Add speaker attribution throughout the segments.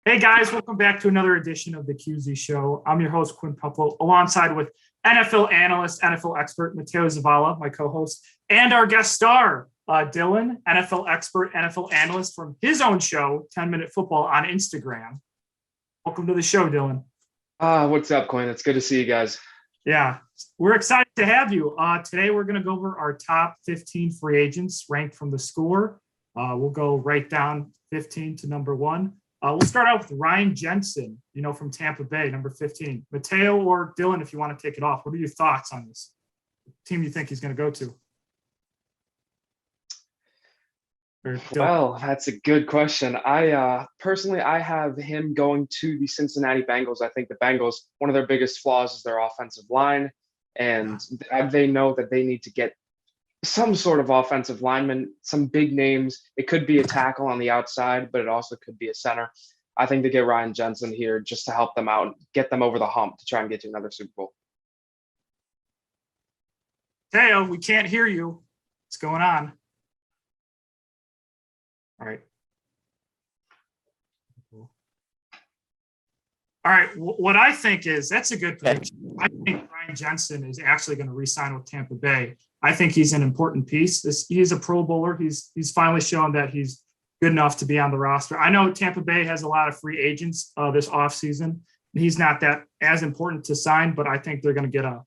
Speaker 1: Hey guys, welcome back to another edition of the QZ Show. I'm your host, Quinn Puffle, alongside with NFL analyst, NFL expert, Matteo Zavala, my co-host, and our guest star, Dylan, NFL expert, NFL analyst from his own show, 10 Minute Football on Instagram. Welcome to the show, Dylan.
Speaker 2: What's up, Quinn? It's good to see you guys.
Speaker 1: Yeah, we're excited to have you. Today, we're going to go over our top 15 free agents ranked from the score. We'll go right down 15 to number one. We'll start out with Ryan Jensen, from Tampa Bay, number 15. Matteo or Dylan, if you want to take it off, what are your thoughts on this team you think he's going to go to?
Speaker 2: Well, that's a good question. I personally have him going to the Cincinnati Bengals. I think the Bengals, one of their biggest flaws is their offensive line, and they know that they need to get some sort of offensive lineman, some big names. It could be a tackle on the outside, but it also could be a center. I think they get Ryan Jensen here just to help them out and get them over the hump to try and get to another Super Bowl.
Speaker 1: Teo, we can't hear you. What's going on? All right. All right. What I think is that's a good prediction. I think Ryan Jensen is actually going to re-sign with Tampa Bay. I think he's an important piece. He's a Pro Bowler. He's finally shown that he's good enough to be on the roster. I know Tampa Bay has a lot of free agents this offseason. He's not that as important to sign, but I think they're going to get a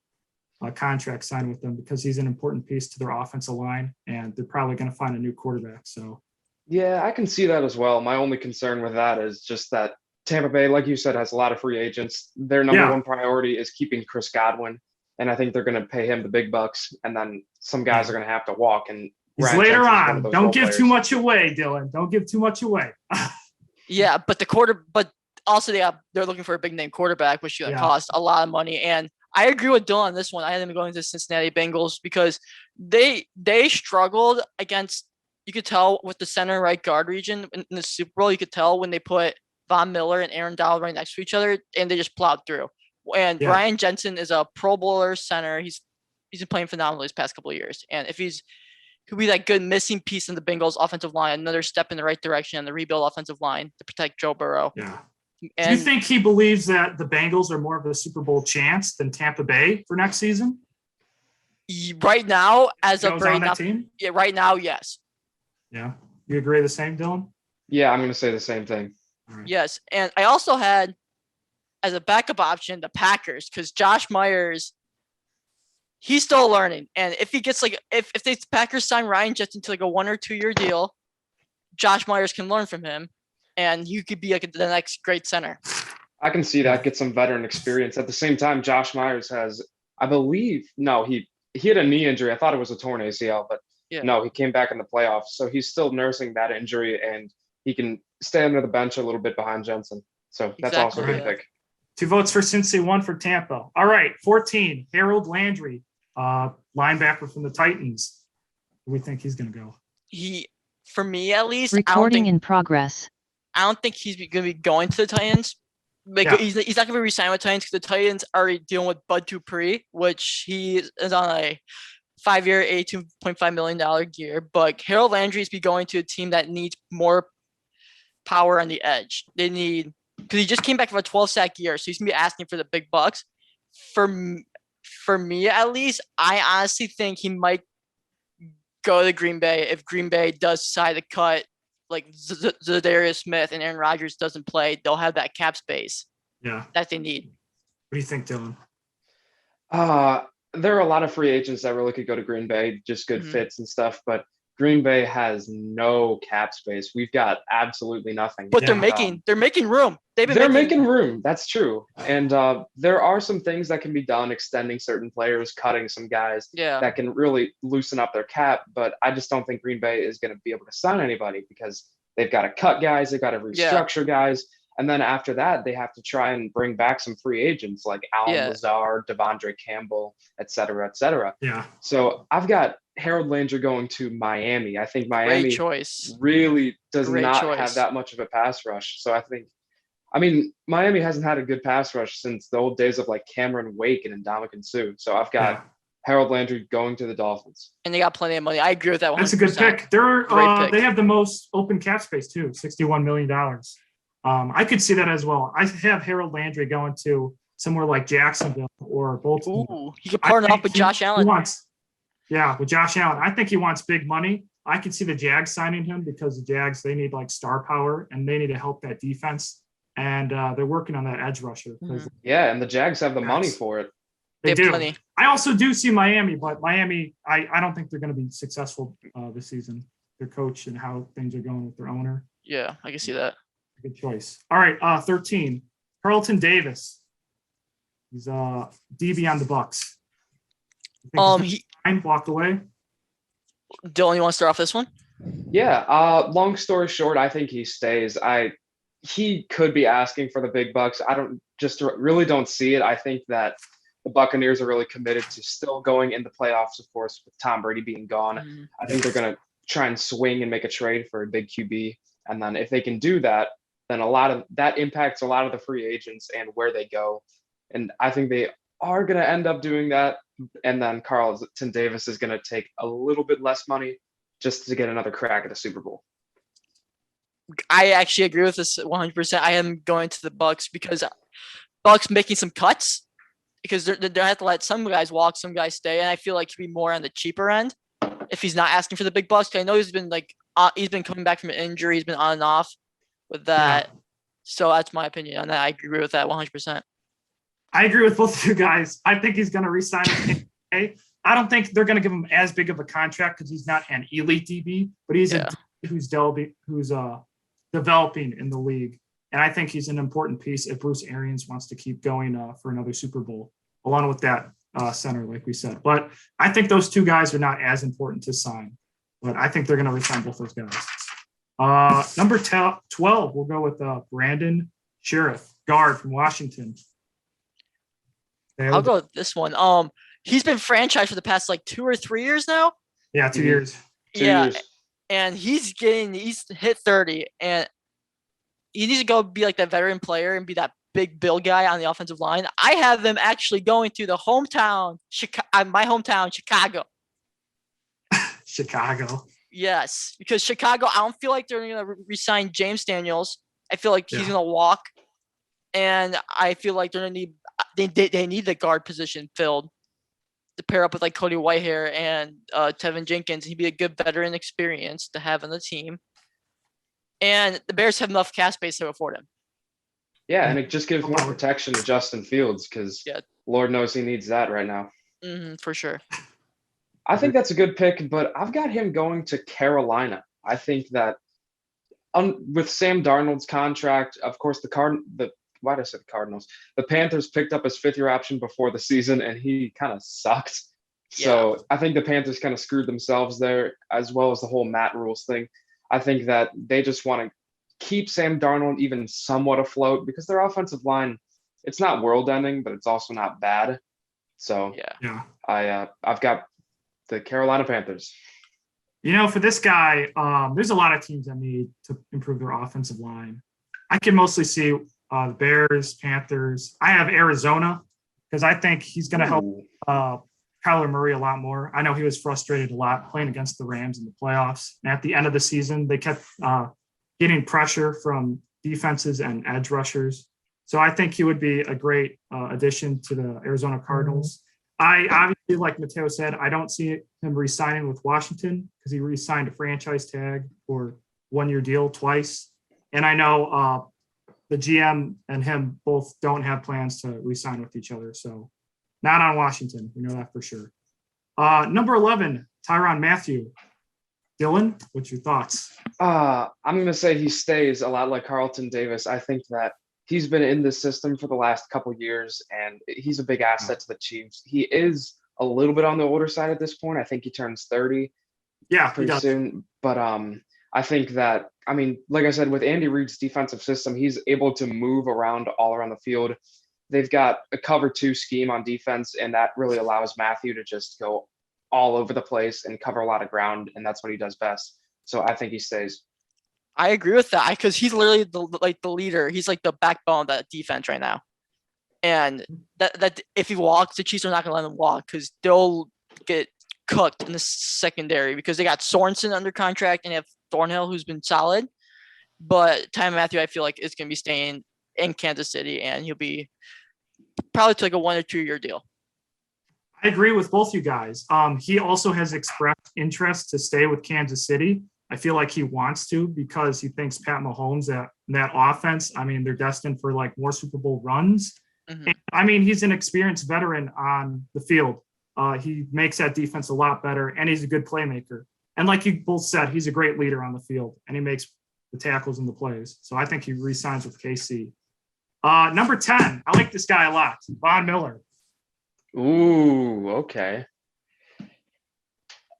Speaker 1: contract signed with them because he's an important piece to their offensive line, and they're probably going to find a new quarterback. So,
Speaker 2: yeah, I can see that as well. My only concern with that is just that Tampa Bay, like you said, has a lot of free agents. Their number one priority is keeping Chris Godwin. And I think they're going to pay him the big bucks, and then some guys are going to have to walk. And
Speaker 1: he's later on. Don't give too much away, Dylan. Don't give too much away.
Speaker 3: Yeah, but also they're looking for a big name quarterback, which cost a lot of money. And I agree with Dylan on this one. I had them going to the Cincinnati Bengals because they struggled against. You could tell with the center right guard region in the Super Bowl. You could tell when they put Von Miller and Aaron Donald right next to each other, and they just plowed through. And Ryan Jensen is a Pro Bowler center. He's been playing phenomenally these past couple of years. And if he'll be that good missing piece in the Bengals offensive line, another step in the right direction in the rebuild offensive line to protect Joe Burrow.
Speaker 1: Yeah. Do you think he believes that the Bengals are more of a Super Bowl chance than Tampa Bay for next season?
Speaker 3: Right now, as of
Speaker 1: right now, team?
Speaker 3: Yeah, right now, yes.
Speaker 1: Yeah. You agree the same, Dylan?
Speaker 2: Yeah, I'm going to say the same thing.
Speaker 1: Right.
Speaker 3: Yes. And I also had as a backup option, the Packers, because Josh Myers, he's still learning. And if he gets if the Packers sign Ryan Jensen to a 1 or 2 year deal, Josh Myers can learn from him, and you could be the next great center.
Speaker 2: I can see that, get some veteran experience. At the same time, Josh Myers has, I believe, he had a knee injury. I thought it was a torn ACL, but no, he came back in the playoffs. So he's still nursing that injury, and he can stay under the bench a little bit behind Jensen. So that's also a good pick.
Speaker 1: 2 votes for Cincy, 1 for Tampa. All right, 14, Harold Landry, linebacker from the Titans. Where do we think he's going to go?
Speaker 3: For me at least,
Speaker 4: recording in progress.
Speaker 3: I don't think he's going to be going to the Titans. He's not going to be re-signed with the Titans because the Titans are already dealing with Bud Dupree, which he is on a 5-year, $82.5 million year. But Harold Landry is going to a team that needs more power on the edge. They need, because he just came back from a 12-sack year, so he's going to be asking for the big bucks. For me, at least, I honestly think he might go to Green Bay if Green Bay does decide to cut Zadarius Smith and Aaron Rodgers doesn't play. They'll have that cap space that they need.
Speaker 1: What do you think, Dylan?
Speaker 2: There are a lot of free agents that really could go to Green Bay, just good fits and stuff, but Green Bay has no cap space. We've got absolutely nothing.
Speaker 3: But they're making room.
Speaker 2: They're making room. That's true. And there are some things that can be done, extending certain players, cutting some guys that can really loosen up their cap. But I just don't think Green Bay is going to be able to sign anybody because they've got to cut guys. They've got to restructure guys. And then after that, they have to try and bring back some free agents like Alan Lazard, Devondre Campbell, et cetera, et cetera.
Speaker 1: Yeah.
Speaker 2: So I've got Harold Landry going to Miami. I think Miami really does not have that much of a pass rush. So Miami hasn't had a good pass rush since the old days of Cameron Wake and Ndamukong Suh. So I've got Harold Landry going to the Dolphins.
Speaker 3: And they got plenty of money. I agree with that 100%.
Speaker 1: That's a good pick. They have the most open cap space too, $61 million. I could see that as well. I have Harold Landry going to somewhere like Jacksonville or Baltimore.
Speaker 3: Ooh, he could partner up with Josh Allen.
Speaker 1: With Josh Allen. I think he wants big money. I could see the Jags signing him because the Jags, they need like star power and they need to help that defense. And they're working on that edge rusher.
Speaker 2: Yeah, and the Jags have the money for it.
Speaker 1: They do.
Speaker 3: Plenty.
Speaker 1: I also do see Miami, but Miami, I don't think they're going to be successful this season. Their coach and how things are going with their owner.
Speaker 3: Yeah, I can see that.
Speaker 1: Good choice. All right, 13. Carlton Davis. He's DB on the Bucks.
Speaker 3: He
Speaker 1: walked away.
Speaker 3: Dylan, you want to start off this one?
Speaker 2: Yeah. Long story short, I think he stays. He could be asking for the big bucks. I really don't see it. I think that the Buccaneers are really committed to still going in the playoffs, of course, with Tom Brady being gone.
Speaker 3: Mm-hmm.
Speaker 2: I think they're going to try and swing and make a trade for a big QB. And then if they can do that, then a lot of that impacts a lot of the free agents and where they go. And I think they are going to end up doing that. And then Carlton Davis is going to take a little bit less money just to get another crack at the Super Bowl.
Speaker 3: I actually agree with this 100%. I am going to the Bucks because Bucks making some cuts because they have to let some guys walk, some guys stay, and I feel like he'd be more on the cheaper end if he's not asking for the big bucks. I know he's been coming back from an injury, he's been on and off with that. Yeah. So that's my opinion on that. I agree with that 100%.
Speaker 1: I agree with both of you guys. I think he's going to resign. I don't think they're going to give him as big of a contract because he's not an elite DB, but he's a DB who's developing in the league. And I think he's an important piece if Bruce Arians wants to keep going for another Super Bowl, along with that center, like we said. But I think those two guys are not as important to sign. But I think they're going to resign both those guys. Number 12, we'll go with Brandon Scherff, guard from Washington.
Speaker 3: I'll go with this one. He's been franchised for the past 2 or 3 years now.
Speaker 1: Yeah, 2 years.
Speaker 2: 2 years.
Speaker 3: And he's hit 30, and he needs to go be like that veteran player and be that big bill guy on the offensive line. I have them actually going to the my hometown, Chicago.
Speaker 1: Chicago.
Speaker 3: Yes, because Chicago, I don't feel like they're going to re-sign James Daniels. I feel like he's going to walk, and I feel like they're going to need they need the guard position filled to pair up with Cody Whitehair and Tevin Jenkins. He'd be a good veteran experience to have on the team. And the Bears have enough cap space to afford him.
Speaker 2: Yeah, and it just gives more protection to Justin Fields because Lord knows he needs that right now.
Speaker 3: For sure.
Speaker 2: I think that's a good pick, but I've got him going to Carolina. I think that with Sam Darnold's contract, of course, why did I say the Cardinals? The Panthers picked up his 5th-year option before the season, and he kind of sucked. So I think the Panthers kind of screwed themselves there, as well as the whole Matt Rules thing. I think that they just want to keep Sam Darnold even somewhat afloat because their offensive line, it's not world-ending, but it's also not bad. So I've got the Carolina Panthers.
Speaker 1: For this guy, there's a lot of teams that need to improve their offensive line. I can mostly see the Bears, Panthers. I have Arizona because I think he's going to help Kyler Murray a lot more. I know he was frustrated a lot playing against the Rams in the playoffs. And at the end of the season, they kept getting pressure from defenses and edge rushers. So I think he would be a great addition to the Arizona Cardinals. I obviously, like Mateo said, I don't see him re-signing with Washington because he re-signed a franchise tag for 1-year deal twice. And I know the GM and him both don't have plans to re-sign with each other. So not on Washington. We know that for sure. Number 11, Tyrann Mathieu. Dylan, what's your thoughts?
Speaker 2: I'm going to say he stays a lot like Carlton Davis. I think that he's been in the system for the last couple of years, and he's a big asset to the Chiefs. He is a little bit on the older side at this point. I think he turns 30 pretty soon. But I think that, like I said, with Andy Reid's defensive system, he's able to move all around the field. They've got a cover 2 scheme on defense, and that really allows Mathieu to just go all over the place and cover a lot of ground, and that's what he does best. So I think he stays.
Speaker 3: I agree with that because he's literally the leader. He's like the backbone of that defense right now. And that if he walks, the Chiefs are not going to let him walk because they'll get cooked in the secondary because they got Sorensen under contract and they have Thornhill, who's been solid. But Tyrann Mathieu, I feel like is going to be staying in Kansas City, and he'll be probably to like a 1 or 2 year deal.
Speaker 1: I agree with both you guys. He also has expressed interest to stay with Kansas City. I feel like he wants to because he thinks Pat Mahomes that offense. I mean, they're destined for like more Super Bowl runs.
Speaker 3: Mm-hmm.
Speaker 1: And, I mean, he's an experienced veteran on the field. He makes that defense a lot better, and he's a good playmaker. And like you both said, he's a great leader on the field, and he makes the tackles and the plays. So I think he re-signs with KC. Number 10, I like this guy a lot, Von Miller.
Speaker 2: Ooh, okay.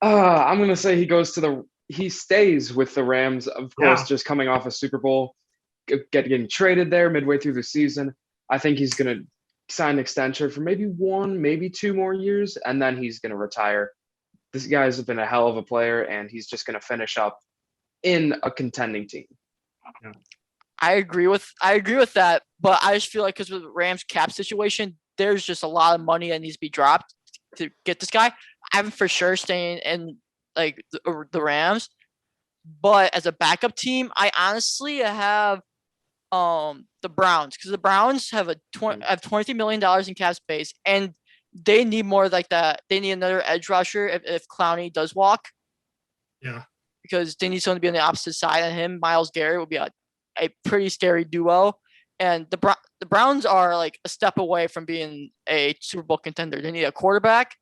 Speaker 2: I'm gonna say he stays with the Rams, of course, just coming off a Super Bowl, getting traded there midway through the season. I think he's gonna sign an extension for maybe 1, maybe 2 more years, and then he's gonna retire. This guy's been a hell of a player, and he's just gonna finish up in a contending team.
Speaker 1: Yeah.
Speaker 3: I agree with that, but I just feel like because of the Rams cap situation, there's just a lot of money that needs to be dropped to get this guy. I'm for sure staying in like the Rams, but as a backup team, I honestly have the Browns, because the Browns have $23 million in cap space, and they need more like that. They need another edge rusher if Clowney does walk.
Speaker 1: Yeah,
Speaker 3: because they need someone to be on the opposite side of him. Myles Garrett would be a pretty scary duo. And the Browns are like a step away from being a Super Bowl contender. They need a quarterback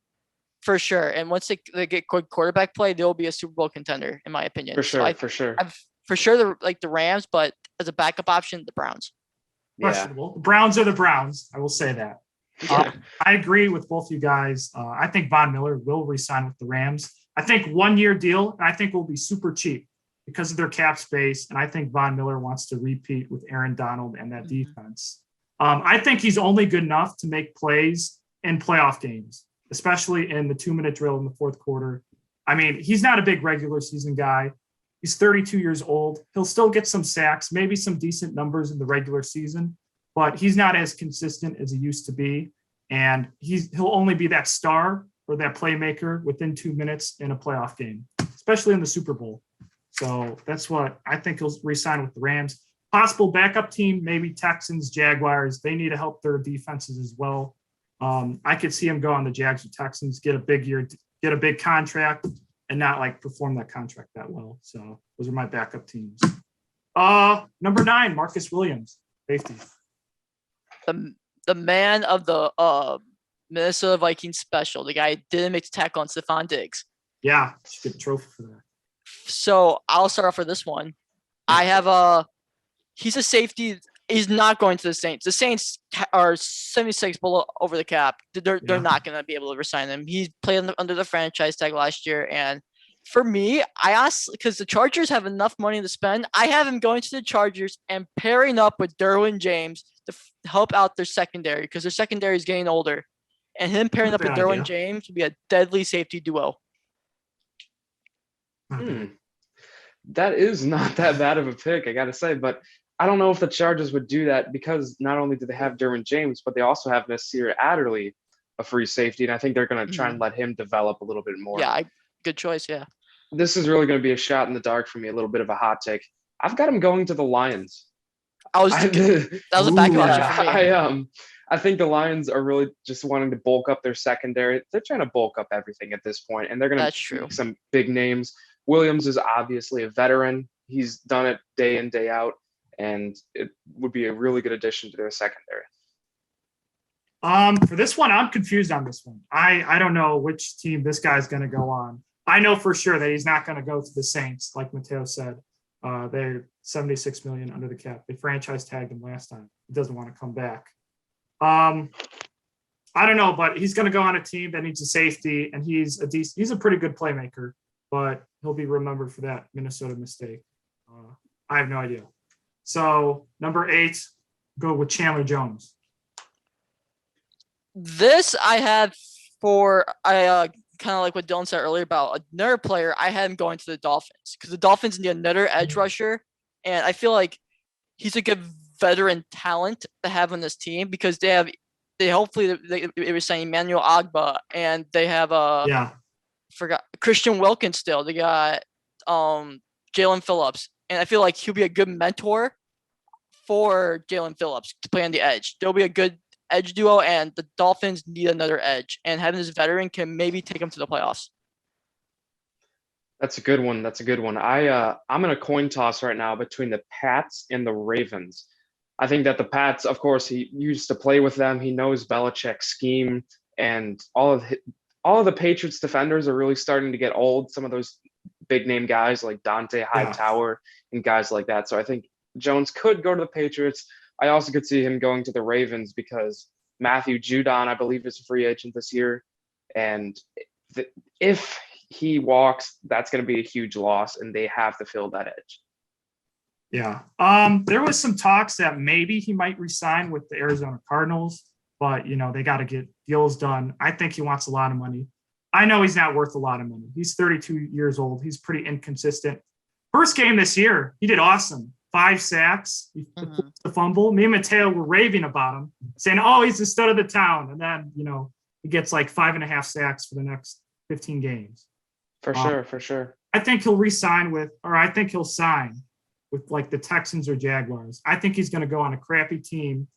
Speaker 3: for sure. And once they get good quarterback play, they'll be a Super Bowl contender, in my opinion.
Speaker 2: For sure,
Speaker 3: so
Speaker 2: for sure.
Speaker 3: For sure, the Rams, but as a backup option, the Browns.
Speaker 1: questionable. Yeah. The Browns are the Browns. I will say that.
Speaker 3: Yeah.
Speaker 1: I agree with both you guys. I think Von Miller will re-sign with the Rams. I think 1 year deal, and I think will be super cheap because of their cap space. And I think Von Miller wants to repeat with Aaron Donald and that defense. I think he's only good enough to make plays in playoff games, especially in the 2-minute drill in the fourth quarter. I mean, he's not a big regular season guy. He's 32 years old. He'll still get some sacks, maybe some decent numbers in the regular season, but he's not as consistent as he used to be. And he'll only be that star or that playmaker within 2 minutes in a playoff game, especially in the Super Bowl. So that's what I think he'll re-sign with the Rams. Possible backup team, maybe Texans, Jaguars. They need to help their defenses as well. I could see him go on the Jags or Texans, get a big year, get a big contract, and not like perform that contract that well. So those are my backup teams. Number 9, Marcus Williams, safety.
Speaker 3: The man of the Minnesota Vikings special, the guy who didn't make the tackle on Stephon Diggs.
Speaker 1: Yeah, should get a trophy for that.
Speaker 3: So I'll start off with this one. I have he's a safety. He's not going to the Saints. The Saints are 76 below over the cap. They're not going to be able to resign him. He played under the franchise tag last year, and for me, I asked because the Chargers have enough money to spend. I have him going to the Chargers and pairing up with Derwin James to help out their secondary because their secondary is getting older, and him pairing up with Derwin James would be a deadly safety duo.
Speaker 2: That is not that bad of a pick, I got to say, but I don't know if the Chargers would do that because not only do they have Derwin James, but they also have Nasir Adderley, a free safety, and I think they're going to try and let him develop a little bit more.
Speaker 3: Yeah, good choice, yeah.
Speaker 2: This is really going to be a shot in the dark for me, a little bit of a hot take. I've got him going to the Lions.
Speaker 3: That was a backup option for me.
Speaker 2: I think the Lions are really just wanting to bulk up their secondary. They're trying to bulk up everything at this point, and they're going to make some big names. Williams is obviously a veteran. He's done it day in, day out, and it would be a really good addition to their secondary.
Speaker 1: For this one, I'm confused on this one. I don't know which team this guy's going to go on. I know for sure that he's not going to go to the Saints, like Mateo said. They're $76 million under the cap. They franchise tagged him last time. He doesn't want to come back. I don't know, but he's going to go on a team that needs a safety, and he's a pretty good playmaker, but he'll be remembered for that Minnesota mistake. I have no idea. So number 8, go with Chandler Jones.
Speaker 3: This I had kind of like what Dylan said earlier about another player. I had him going to the Dolphins because the Dolphins need another edge rusher, and I feel like he's a good veteran talent to have on this team because they hopefully they were saying Emmanuel Agba, and they have Christian Wilkins still. They got Jalen Phillips. and I feel like he'll be a good mentor for Jalen Phillips to play on the edge. There'll be a good edge duo, and the Dolphins need another edge, and having this veteran can maybe take them to the playoffs.
Speaker 2: That's a good one. That's a good one. I'm in a coin toss right now between the Pats and the Ravens. I think that the Pats, of course, he used to play with them. He knows Belichick's scheme, and all of the Patriots defenders are really starting to get old. Some of those big name guys like Dante Hightower and guys like that. So I think Jones could go to the Patriots. I also could see him going to the Ravens because Matthew Judon, I believe, is a free agent this year. And if he walks, that's going to be a huge loss, and they have to fill that edge.
Speaker 1: Yeah. There was some talks that maybe he might resign with the Arizona Cardinals, but they got to get deals done. I think he wants a lot of money. I know he's not worth a lot of money. He's 32 years old. He's pretty inconsistent. First game this year, he did awesome. 5 sacks, the fumble. Me and Mateo were raving about him, saying, "Oh, he's the stud of the town." And then, he gets like 5.5 sacks for the next 15 games.
Speaker 2: For sure.
Speaker 1: I think he'll I think he'll sign with like the Texans or Jaguars. I think he's going to go on a crappy team,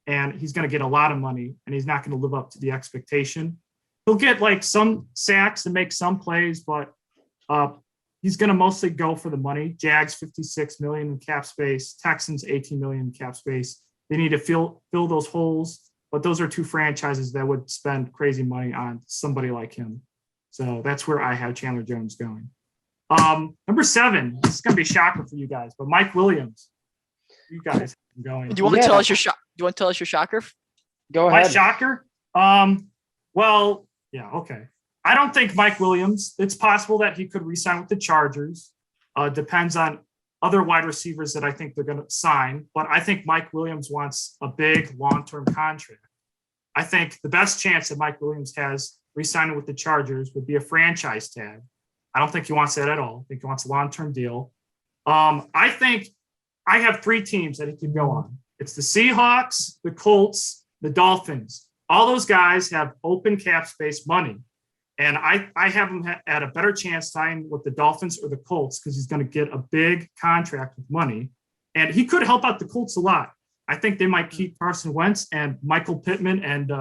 Speaker 1: and he's going to get a lot of money, and he's not going to live up to the expectation. He'll get like some sacks and make some plays, but he's going to mostly go for the money. Jags $56 million in cap space, Texans $18 million in cap space. They need to fill those holes, but those are 2 franchises that would spend crazy money on somebody like him. So that's where I have Chandler Jones going. Number 7, this is going to be a shocker for you guys, but Mike Williams. You guys have him going.
Speaker 3: Do you want to tell us your shocker? Do you want to tell us your shocker?
Speaker 2: Go ahead.
Speaker 1: My shocker? Well, yeah, okay. I don't think Mike Williams, it's possible that he could re-sign with the Chargers. Depends on other wide receivers that I think they're going to sign. But I think Mike Williams wants a big long-term contract. I think the best chance that Mike Williams has re-signing with the Chargers would be a franchise tag. I don't think he wants that at all. I think he wants a long-term deal. I think I have 3 teams that he can go on. It's the Seahawks, the Colts, the Dolphins. All those guys have open cap space money. And I have him at a better chance signing with the Dolphins or the Colts because he's going to get a big contract with money. And he could help out the Colts a lot. I think they might keep Carson Wentz and Michael Pittman and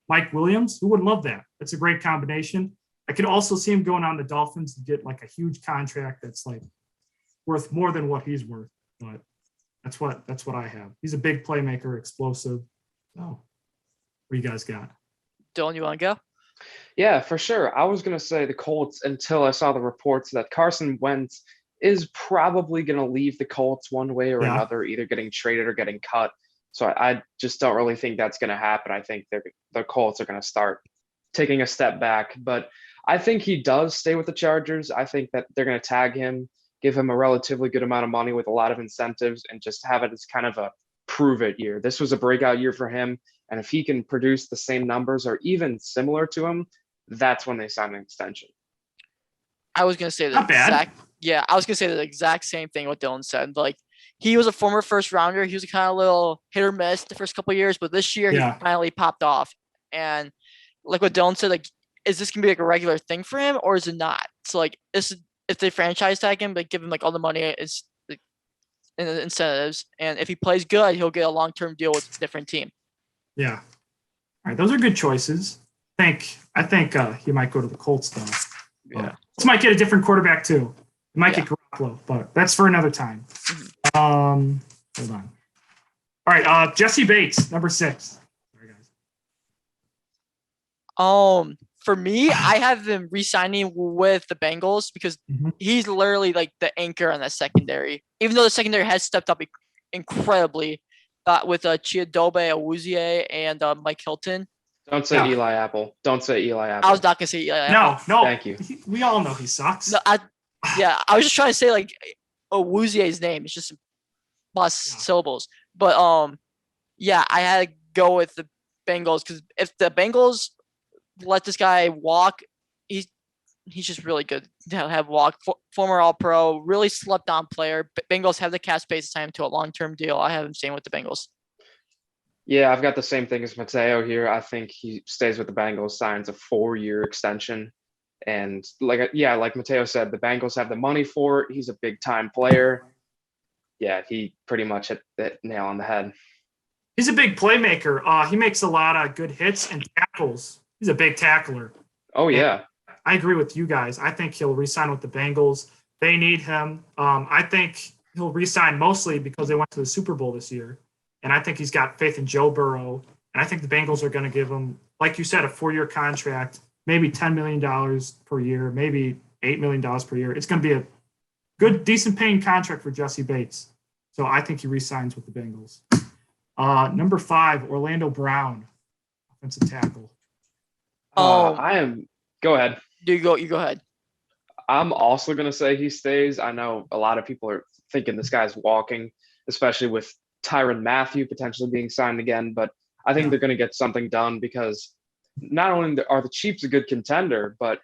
Speaker 1: Mike Williams. Who wouldn't love that? That's a great combination. I could also see him going on the Dolphins to get like a huge contract that's like worth more than what he's worth. But that's what I have. He's a big playmaker, explosive. So what do you guys got?
Speaker 3: Dylan, you want to go?
Speaker 2: Yeah, for sure. I was going to say the Colts until I saw the reports that Carson Wentz is probably going to leave the Colts one way or another, either getting traded or getting cut. So I just don't really think that's going to happen. I think the Colts are going to start taking a step back. But I think he does stay with the Chargers. I think that they're going to tag him, give him a relatively good amount of money with a lot of incentives, and just have it as kind of a prove it year. This was a breakout year for him. And if he can produce the same numbers or even similar to him, that's when they sign an extension.
Speaker 3: I was going to say I was going to say the exact same thing what Dylan said. Like, he was a former first rounder. He was a kind of little hit or miss the first couple of years, but this year he finally popped off. And like what Dylan said, like, is this going to be like a regular thing for him or is it not? So like, if they franchise tag him, like give him like all the money is like, and the incentives. And if he plays good, he'll get a long-term deal with a different team.
Speaker 1: Yeah. All right. Those are good choices. I think he might go to the Colts though.
Speaker 3: Yeah.
Speaker 1: Colts might get a different quarterback too. He might get Garoppolo, but that's for another time. Hold on. All right. Jesse Bates, number 6. Sorry, guys.
Speaker 3: For me, I have him re-signing with the Bengals because he's literally like the anchor on that secondary. Even though the secondary has stepped up incredibly, with Chiadobe Awuzie and Mike Hilton.
Speaker 2: Don't say Eli Apple. Don't say Eli Apple.
Speaker 3: I was not gonna say Eli Apple.
Speaker 1: No.
Speaker 2: Thank you.
Speaker 1: We all know he sucks.
Speaker 3: No, I was just trying to say like Awuzie's name. It's just plus syllables. But I had to go with the Bengals because if the Bengals let this guy walk, he's just really good to have walk. Former All-Pro, really slept on player. Bengals have the cap space to sign him to a long-term deal. I have him staying with the Bengals.
Speaker 2: Yeah, I've got the same thing as Mateo here. I think he stays with the Bengals, signs a 4-year extension. And like Mateo said, the Bengals have the money for it. He's a big-time player. yeah, he pretty much hit that nail on the head.
Speaker 1: He's a big playmaker. He makes a lot of good hits and tackles. He's a big tackler.
Speaker 2: Oh, yeah.
Speaker 1: I agree with you guys. I think he'll re-sign with the Bengals. They need him. I think he'll re-sign mostly because they went to the Super Bowl this year. And I think he's got faith in Joe Burrow. And I think the Bengals are going to give him, like you said, a 4-year contract, maybe $10 million per year, maybe $8 million per year. It's going to be a good, decent paying contract for Jesse Bates. So I think he re-signs with the Bengals. Number 5, Orlando Brown, offensive tackle.
Speaker 2: Go ahead.
Speaker 3: You go ahead.
Speaker 2: I'm also going to say he stays. I know a lot of people are thinking this guy's walking, especially with Tyrann Mathieu potentially being signed again. But I think they're going to get something done because not only are the Chiefs a good contender, but,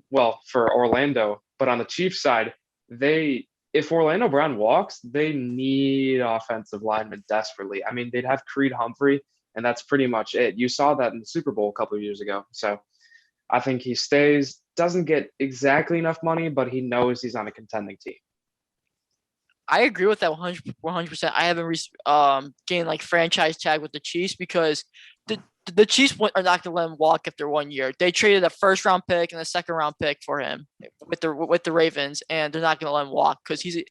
Speaker 2: well, for Orlando, but on the Chiefs side, if Orlando Brown walks, they need offensive linemen desperately. I mean, they'd have Creed Humphrey, and that's pretty much it. You saw that in the Super Bowl a couple of years ago. So I think he stays, doesn't get exactly enough money, but he knows he's on a contending team.
Speaker 3: I agree with that 100%. I haven't gained like franchise tag with the Chiefs because the Chiefs are not going to let him walk after 1 year. They traded a first-round pick and a second-round pick for him with the Ravens, and they're not going to let him walk because he's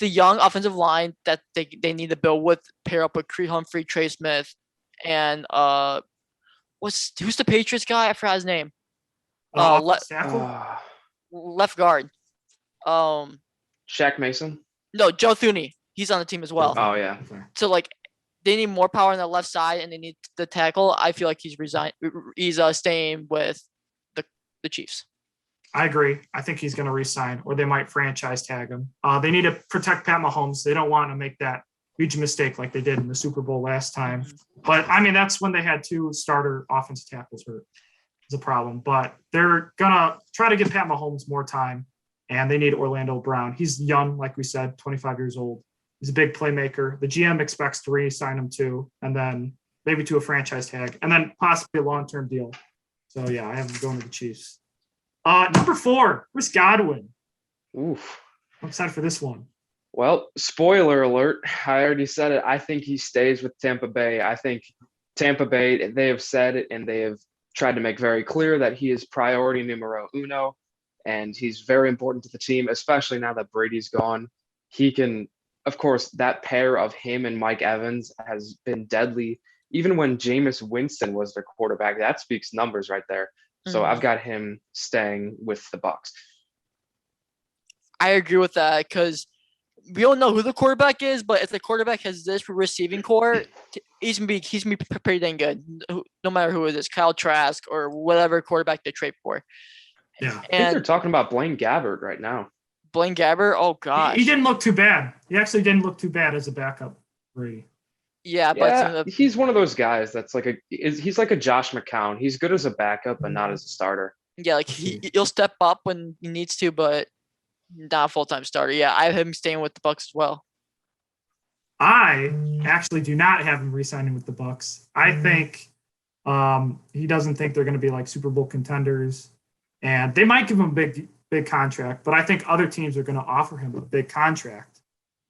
Speaker 3: a young offensive line that they need to build with, pair up with Creed Humphrey, Trey Smith, and who's the Patriots guy? I forgot his name. Left guard.
Speaker 2: Shaq Mason?
Speaker 3: No, Joe Thuney. He's on the team as well.
Speaker 2: Oh, yeah.
Speaker 3: So like they need more power on the left side, and they need the tackle. I feel like he's staying with the Chiefs.
Speaker 1: I agree. I think he's going to re-sign, or they might franchise tag him. They need to protect Pat Mahomes. They don't want to make that huge mistake like they did in the Super Bowl last time. But I mean, that's when they had 2 starter offensive tackles hurt. It's a problem. But they're going to try to give Pat Mahomes more time, and they need Orlando Brown. He's young, like we said, 25 years old. He's a big playmaker. The GM expects to re-sign him too, and then maybe to a franchise tag, and then possibly a long-term deal. So, yeah, I have him going to the Chiefs. Number 4, Chris Godwin.
Speaker 2: Oof.
Speaker 1: I'm excited for this one.
Speaker 2: Well, spoiler alert. I already said it. I think he stays with Tampa Bay. I think Tampa Bay, they have said it, and they have tried to make very clear that he is priority numero uno, and he's very important to the team, especially now that Brady's gone. He can, of course, that pair of him and Mike Evans has been deadly. Even when Jameis Winston was their quarterback, that speaks numbers right there. So I've got him staying with the Bucs.
Speaker 3: I agree with that because we don't know who the quarterback is, but if the quarterback has this receiving core, he's gonna be pretty dang good. No matter who it is, Kyle Trask or whatever quarterback they trade for.
Speaker 1: Yeah,
Speaker 2: I think they're talking about Blaine Gabbert right now.
Speaker 3: Blaine Gabbert, oh gosh,
Speaker 1: he didn't look too bad. He actually didn't look too bad as a backup. Brady.
Speaker 3: Yeah, but
Speaker 2: he's one of those guys that's he's like a Josh McCown. He's good as a backup, but not as a starter.
Speaker 3: Yeah, like he'll step up when he needs to, but not a full-time starter. Yeah, I have him staying with the Bucs as well.
Speaker 1: I actually do not have him re-signing with the Bucs. I think he doesn't think they're going to be like Super Bowl contenders, and they might give him a big contract, but I think other teams are going to offer him a big contract.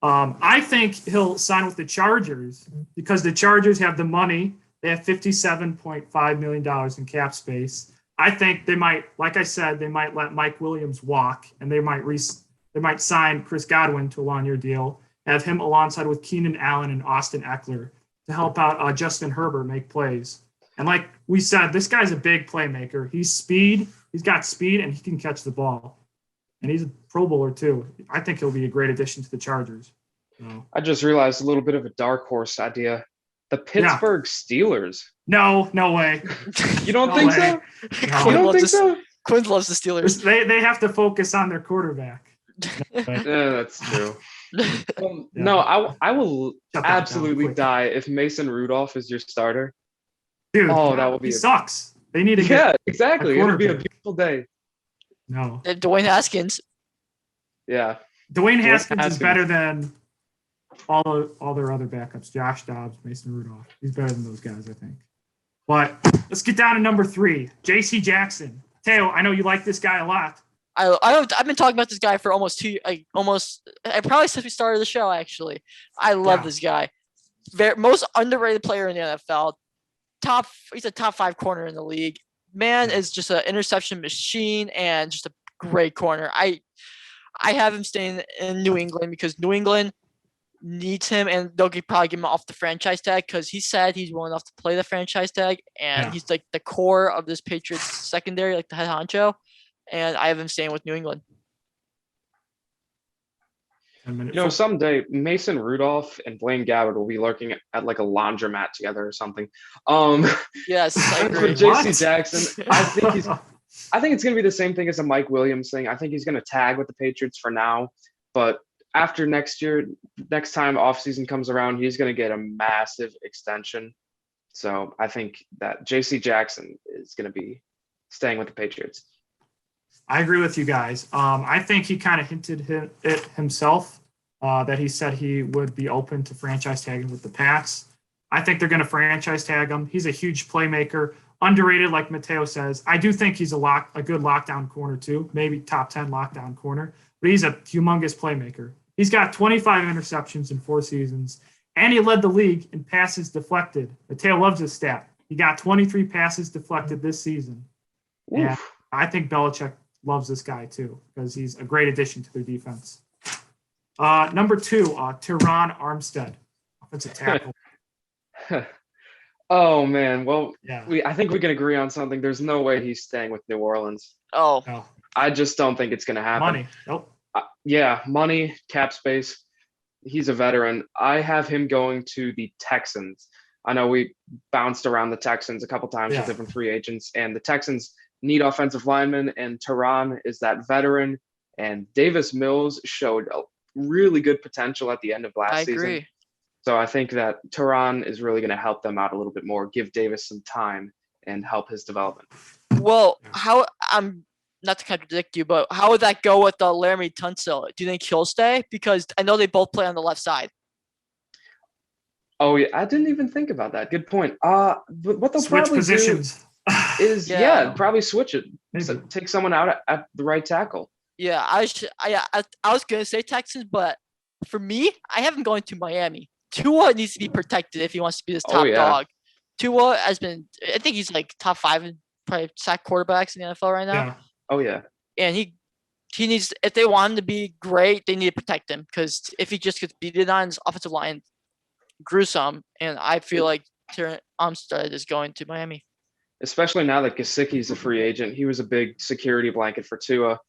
Speaker 1: I think he'll sign with the Chargers because the Chargers have the money. They have $57.5 million in cap space. I think they might, like I said, they might let Mike Williams walk, and they might sign Chris Godwin to a one-year deal, have him alongside with Keenan Allen and Austin Eckler to help out Justin Herbert make plays. And like we said, this guy's a big playmaker. He's got speed, and he can catch the ball. And he's a Pro Bowler too. I think he'll be a great addition to the Chargers. So.
Speaker 2: I just realized a little bit of a dark horse idea. The Pittsburgh Steelers.
Speaker 1: No way.
Speaker 2: You don't think so?
Speaker 1: No.
Speaker 2: You don't think so?
Speaker 3: Quinn loves the Steelers.
Speaker 1: They have to focus on their quarterback.
Speaker 2: Yeah, that's true. No, I will absolutely die if Mason Rudolph is your starter.
Speaker 1: Dude,
Speaker 2: that will be.
Speaker 1: He sucks. They need to get.
Speaker 2: Yeah, exactly. It'll be a beautiful day.
Speaker 1: No.
Speaker 3: Dwayne Haskins.
Speaker 2: Yeah.
Speaker 1: Dwayne Haskins is better than all their other backups. Josh Dobbs, Mason Rudolph. He's better than those guys, I think. But let's get down to number 3. J.C. Jackson. Teo, I know you like this guy a lot.
Speaker 3: I've been talking about this guy for almost probably since we started the show. Actually, I love this guy. Most underrated player in the NFL. He's a top 5 corner in the league. Man is just an interception machine and just a great corner. I have him staying in New England because New England needs him, and they'll probably get him off the franchise tag because he said he's willing enough to play the franchise tag, and he's like the core of this Patriots secondary, like the head honcho. And I have him staying with New England.
Speaker 2: Someday Mason Rudolph and Blaine Gabbert will be lurking at like a laundromat together or something.
Speaker 3: Yes, I agree.
Speaker 2: For J.C. Jackson, I think it's going to be the same thing as a Mike Williams thing. I think he's going to tag with the Patriots for now, but after next time offseason comes around, he's going to get a massive extension. So I think that J.C. Jackson is going to be staying with the Patriots.
Speaker 1: I agree with you guys. I think he kind of hinted it himself that he said he would be open to franchise tagging with the Pats. I think they're going to franchise tag him. He's a huge playmaker, underrated, like Mateo says. I do think he's a good lockdown corner too, maybe top 10 lockdown corner, but he's a humongous playmaker. He's got 25 interceptions in 4 seasons, and he led the league in passes deflected. Mateo loves this stat. He got 23 passes deflected this season.
Speaker 2: Oof.
Speaker 1: And I think Belichick loves this guy too because he's a great addition to their defense. Number 2, Terron Armstead, offensive tackle.
Speaker 2: Oh man, well, I think we can agree on something. There's no way he's staying with New Orleans.
Speaker 3: Oh,
Speaker 1: no.
Speaker 2: I just don't think it's going to happen.
Speaker 1: Money. Nope.
Speaker 2: Money, cap space. He's a veteran. I have him going to the Texans. I know we bounced around the Texans a couple times with different free agents, and the Texans need offensive linemen, and Terron is that veteran. And Davis Mills showed a really good potential at the end of last season.
Speaker 3: I agree.
Speaker 2: So I think that Terron is really going to help them out a little bit more, give Davis some time and help his development.
Speaker 3: Well, I'm not to contradict you, but how would that go with Laramie Tunsil? Do you think he'll stay? Because I know they both play on the left side.
Speaker 2: Oh yeah, I didn't even think about that. Good point. What they'll
Speaker 1: switch
Speaker 2: probably
Speaker 1: positions
Speaker 2: is probably switch it. So take someone out at the right tackle.
Speaker 3: Yeah, I was gonna say Texans, but for me, I have him going to Miami. Tua needs to be protected if he wants to be this top dog. Tua I think he's like top 5 in probably sack quarterbacks in the NFL right now.
Speaker 1: Yeah.
Speaker 2: Oh yeah.
Speaker 3: And he needs, if they want him to be great, they need to protect him because if he just gets beaten on, his offensive line gruesome. And I feel like Terron Armstead is going to Miami.
Speaker 2: Especially now that Gesicki's a free agent. He was a big security blanket for Tua.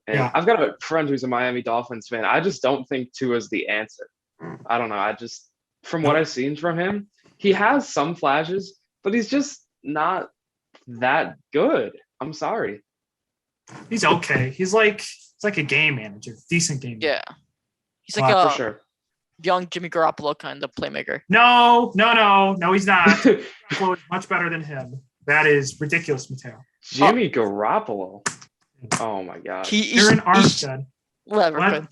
Speaker 2: And I've got a friend who's a Miami Dolphins fan. I just don't think Tua's the answer. I don't know. From what I've seen from him, he has some flashes, but he's just not that good. I'm sorry.
Speaker 1: He's okay. He's like a game manager, decent game manager.
Speaker 3: Yeah. He's like a
Speaker 2: for sure.
Speaker 3: young Jimmy Garoppolo kind of playmaker.
Speaker 1: No, he's not. Garoppolo is much better than him. That is ridiculous, Mateo.
Speaker 2: Jimmy Garoppolo. Oh my God.
Speaker 1: Terron Armstead.
Speaker 3: Whatever.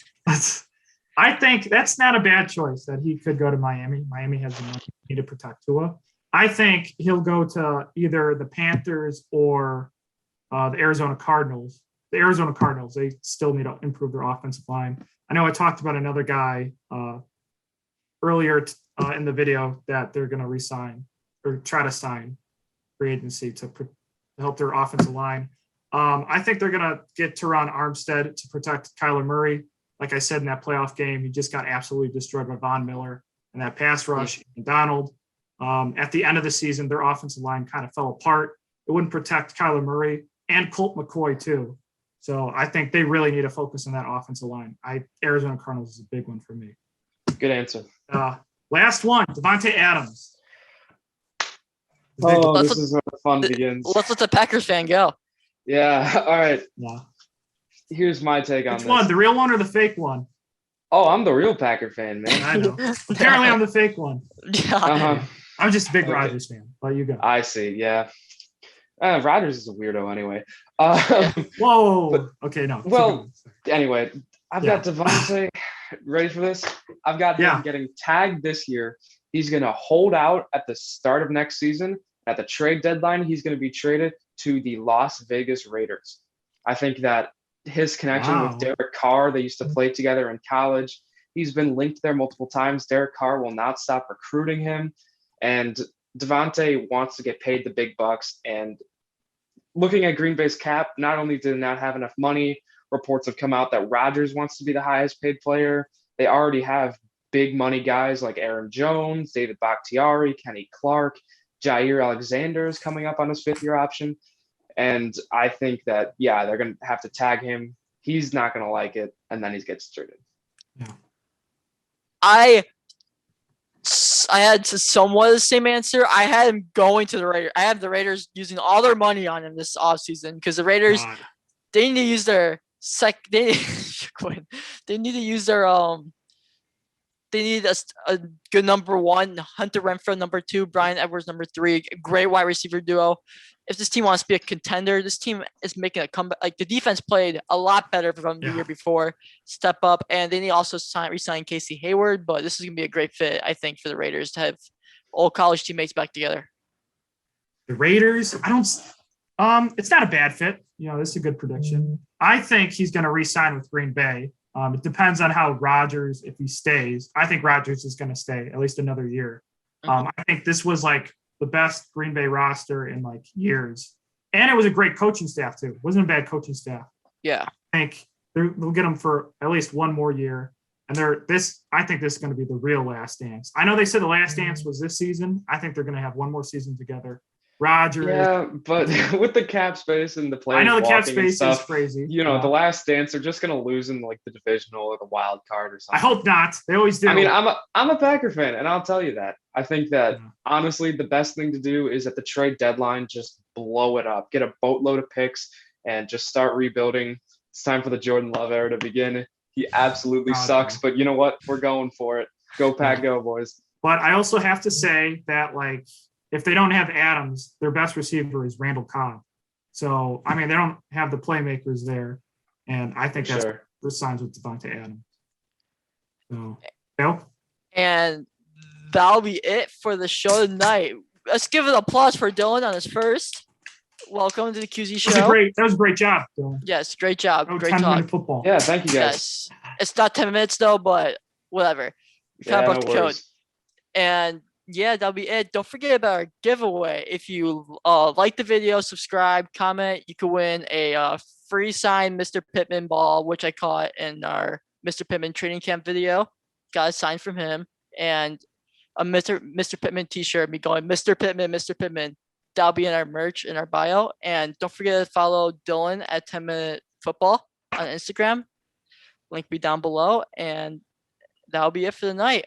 Speaker 1: I think that's not a bad choice that he could go to Miami. Miami has the money to protect Tua. I think he'll go to either the Panthers or the Arizona Cardinals. The Arizona Cardinals, they still need to improve their offensive line. I know I talked about another guy earlier in the video that they're going to re-sign or try to sign free agency to help their offensive line. I think they're going to get Terron Armstead to protect Kyler Murray. Like I said in that playoff game, he just got absolutely destroyed by Von Miller and that pass rush. And Donald, at the end of the season, their offensive line kind of fell apart. It wouldn't protect Kyler Murray and Colt McCoy too. So I think they really need to focus on that offensive line. Arizona Cardinals is a big one for me.
Speaker 2: Good answer.
Speaker 1: Last one, Devontae Adams.
Speaker 2: This is where the fun begins.
Speaker 3: Let's let the Packers fan go.
Speaker 2: Yeah. All right.
Speaker 1: Yeah.
Speaker 2: Here's my take on
Speaker 1: Which
Speaker 2: this.
Speaker 1: one, the real one or the fake one?
Speaker 2: Oh, I'm the real Packer fan, man.
Speaker 1: I know. Apparently, I'm the fake one.
Speaker 3: Yeah.
Speaker 1: I'm just a big Rodgers fan. But you go.
Speaker 2: I see. Yeah. Rodgers is a weirdo anyway.
Speaker 1: Whoa. Okay, no.
Speaker 2: Well, anyway, I've got Devontae. Ready for this? I've got him getting tagged this year. He's going to hold out at the start of next season. At the trade deadline, he's going to be traded to the Las Vegas Raiders. I think that his connection with
Speaker 1: Wow.
Speaker 2: Derek Carr. They used to play together in college. He's been linked there multiple times. Derek Carr will not stop recruiting him. And Devontae wants to get paid the big bucks. And looking at Green Bay's cap, not only did they not have enough money, reports have come out that Rodgers wants to be the highest paid player. They already have big money guys like Aaron Jones, David Bakhtiari, Kenny Clark, Jair Alexander is coming up on his 5th-year option. And I think that, yeah, they're going to have to tag him. He's not going to like it, and then he gets traded.
Speaker 1: Yeah.
Speaker 3: I had somewhat the same answer. I had him going to the Raiders. I have the Raiders using all their money on him this offseason because the Raiders,
Speaker 1: God.
Speaker 3: they need to use their they need to use their they need a good number 1, Hunter Renfrow number 2, Brian Edwards number 3, great wide receiver duo. If this team wants to be a contender, this team is making a comeback. Like the defense played a lot better from the year before, step up, and they need also re-sign Casey Hayward. But this is gonna be a great fit, I think, for the Raiders to have old college teammates back together.
Speaker 1: The Raiders, I don't. It's not a bad fit. You know, this is a good prediction. I think he's going to re-sign with Green Bay. It depends on how Rodgers, if he stays. I think Rodgers is going to stay at least another year. I think this was like the best Green Bay roster in like years, and it was a great coaching staff too. It wasn't a bad coaching staff.
Speaker 3: Yeah,
Speaker 1: I think they'll get them for at least one more year. And I think this is going to be the real last dance. I know they said the last dance was this season. I think they're going to have one more season together. Rodgers.
Speaker 2: Yeah, but with the cap space and the players,
Speaker 1: I know the cap
Speaker 2: walking and
Speaker 1: space
Speaker 2: stuff,
Speaker 1: is crazy.
Speaker 2: you know, the last dance, they're just gonna lose in like the divisional or the wild card or
Speaker 1: I
Speaker 2: something.
Speaker 1: hope not. They always do.
Speaker 2: I mean, I'm a Packer fan, and I'll tell you that. I think that honestly, the best thing to do is at the trade deadline, just blow it up, get a boatload of picks, and just start rebuilding. It's time for the Jordan Love era to begin. He absolutely sucks, but you know what? We're going for it. Go Pack, go boys.
Speaker 1: But I also have to say that like if they don't have Adams, their best receiver is Randall Cobb. So I mean, they don't have the playmakers there, and I think that's the signs with Devontae Adams. So,
Speaker 3: and that'll be it for the show tonight. Let's give an applause for Dylan on his first. Welcome to the QZ show.
Speaker 1: That was a great job, Dylan.
Speaker 3: Yes, great job. Great
Speaker 1: 10-minute football.
Speaker 2: Yeah, thank you guys.
Speaker 3: Yes, it's not 10 minutes though, but whatever. We kind of broke the code. And yeah, that'll be it. Don't forget about our giveaway. If you like the video, subscribe, comment, you could win a free signed Mr. Pittman ball, which I caught in our Mr. Pittman training camp video. Got a sign from him, and a Mr. Pittman t-shirt. Me going, Mr. Pittman, Mr. Pittman. That'll be in our merch in our bio. And don't forget to follow Dylan at 10-minute football on Instagram. Link be down below, and that'll be it for the night.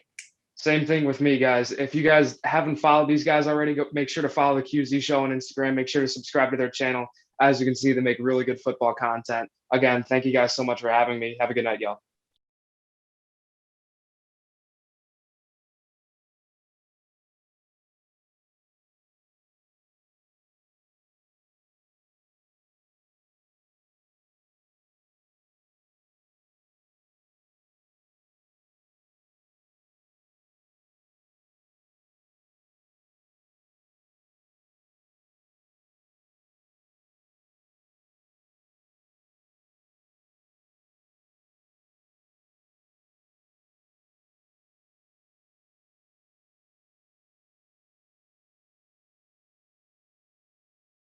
Speaker 2: Same thing with me, guys. If you guys haven't followed these guys already, go make sure to follow the QZ show on Instagram. Make sure to subscribe to their channel. As you can see, they make really good football content. Again, thank you guys so much for having me. Have a good night, y'all.